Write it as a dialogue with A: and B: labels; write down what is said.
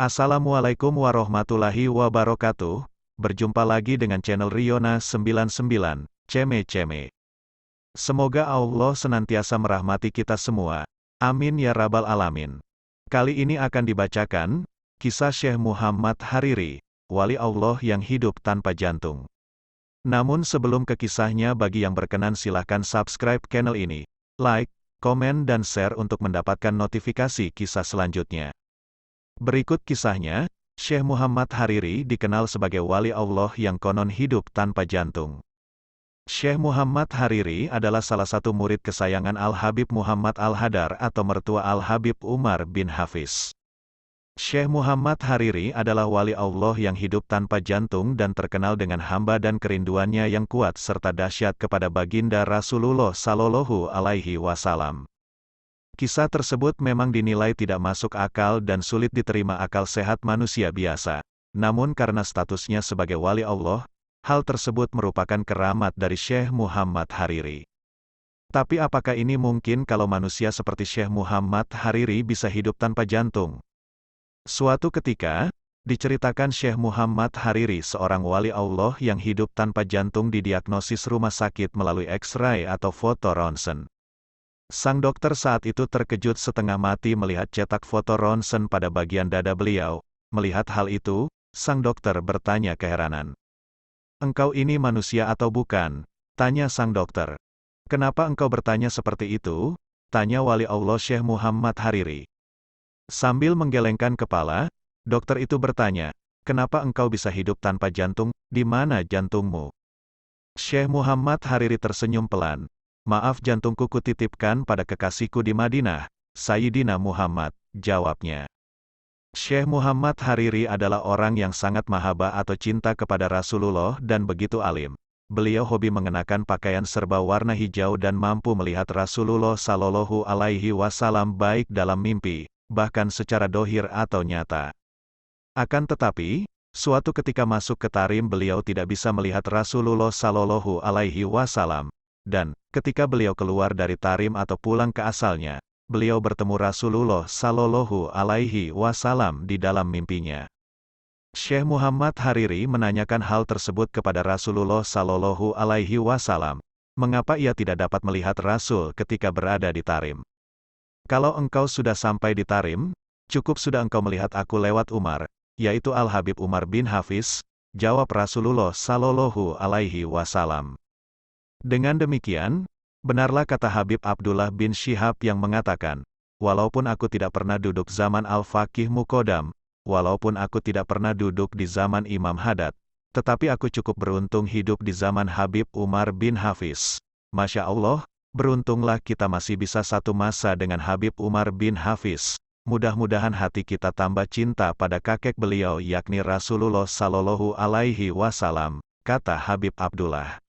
A: Assalamualaikum warahmatullahi wabarakatuh. Berjumpa lagi dengan channel Riona 99, Ceme-Ceme. Semoga Allah senantiasa merahmati kita semua. Amin ya rabbal alamin. Kali ini akan dibacakan, kisah Syekh Muhammad Hariri, wali Allah yang hidup tanpa jantung. Namun sebelum ke kisahnya, bagi yang berkenan silahkan subscribe channel ini, like, komen dan share untuk mendapatkan notifikasi kisah selanjutnya. Berikut kisahnya. Syekh Muhammad Hariri dikenal sebagai wali Allah yang konon hidup tanpa jantung. Syekh Muhammad Hariri adalah salah satu murid kesayangan Al-Habib Muhammad Al-Hadar atau mertua Al-Habib Umar bin Hafiz. Syekh Muhammad Hariri adalah wali Allah yang hidup tanpa jantung dan terkenal dengan hamba dan kerinduannya yang kuat serta dahsyat kepada baginda Rasulullah Shallallahu Alaihi Wasallam. Kisah tersebut memang dinilai tidak masuk akal dan sulit diterima akal sehat manusia biasa. Namun karena statusnya sebagai wali Allah, hal tersebut merupakan keramat dari Syekh Muhammad Hariri. Tapi apakah ini mungkin kalau manusia seperti Syekh Muhammad Hariri bisa hidup tanpa jantung? Suatu ketika, diceritakan Syekh Muhammad Hariri, seorang wali Allah yang hidup tanpa jantung, didiagnosis rumah sakit melalui X-ray atau foto ronsen. Sang dokter saat itu terkejut setengah mati melihat cetak foto ronsen pada bagian dada beliau. Melihat hal itu, sang dokter bertanya keheranan. "Engkau ini manusia atau bukan?" tanya sang dokter. "Kenapa engkau bertanya seperti itu?" tanya wali Allah Syekh Muhammad Hariri. Sambil menggelengkan kepala, dokter itu bertanya, "Kenapa engkau bisa hidup tanpa jantung? Di mana jantungmu?" Syekh Muhammad Hariri tersenyum pelan. "Maaf, jantungku kutitipkan pada kekasihku di Madinah, Sayyidina Muhammad," jawabnya. Syekh Muhammad Hariri adalah orang yang sangat mahaba atau cinta kepada Rasulullah dan begitu alim. Beliau hobi mengenakan pakaian serba warna hijau dan mampu melihat Rasulullah Shallallahu Alaihi Wasallam baik dalam mimpi, bahkan secara dohir atau nyata. Akan tetapi, suatu ketika masuk ke tarim, beliau tidak bisa melihat Rasulullah Shallallahu Alaihi Wasallam. Dan, ketika beliau keluar dari tarim atau pulang ke asalnya, beliau bertemu Rasulullah Shallallahu Alaihi Wasallam di dalam mimpinya. Syekh Muhammad Hariri menanyakan hal tersebut kepada Rasulullah Shallallahu Alaihi Wasallam. Mengapa ia tidak dapat melihat Rasul ketika berada di tarim? "Kalau engkau sudah sampai di tarim, cukup sudah engkau melihat aku lewat Umar, yaitu Al-Habib Umar bin Hafiz," jawab Rasulullah Shallallahu Alaihi Wasallam. Dengan demikian, benarlah kata Habib Abdullah bin Syihab yang mengatakan, "Walaupun aku tidak pernah duduk zaman Al-Faqih Muqaddam, walaupun aku tidak pernah duduk di zaman Imam Haddad, tetapi aku cukup beruntung hidup di zaman Habib Umar bin Hafiz." Masya Allah, beruntunglah kita masih bisa satu masa dengan Habib Umar bin Hafiz. Mudah-mudahan hati kita tambah cinta pada kakek beliau yakni Rasulullah Shallallahu Alaihi Wasallam, kata Habib Abdullah.